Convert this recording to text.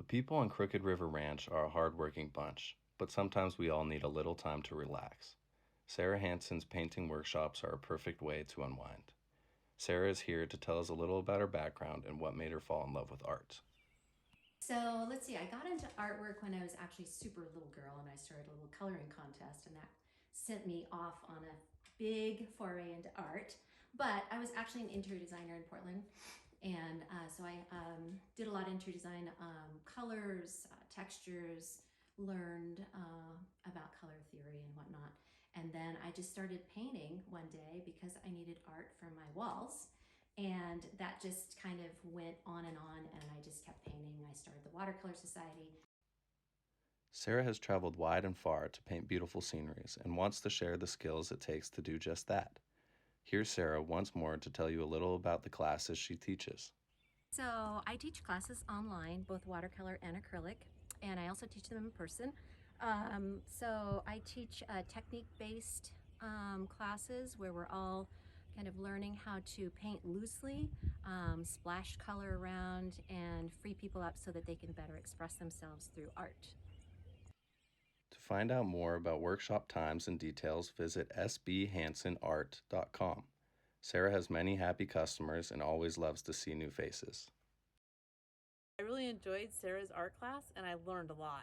The people on Crooked River Ranch are a hard-working bunch, but sometimes we all need a little time to relax. Sarah Hansen's painting workshops are a perfect way to unwind. Sarah is here to tell us a little about her background and what made her fall in love with art. So let's see, I got into artwork when I was actually a super little girl and I started a little coloring contest, and that sent me off on a big foray into art. But I was actually an interior designer in Portland. And so I did a lot of interior design, colors, textures, learned about color theory and whatnot. And then I just started painting one day because I needed art for my walls. And that just kind of went on, and I just kept painting. I started the Watercolor Society. Sarah has traveled wide and far to paint beautiful sceneries and wants to share the skills it takes to do just that. Here's Sarah once more to tell you a little about the classes she teaches. So I teach classes online, both watercolor and acrylic, and I also teach them in person. So I teach technique-based classes where we're all kind of learning how to paint loosely, splash color around, and free people up so that they can better express themselves through art. To find out more about workshop times and details, visit sbhansenart.com. Sarah has many happy customers and always loves to see new faces. I really enjoyed Sarah's art class and I learned a lot.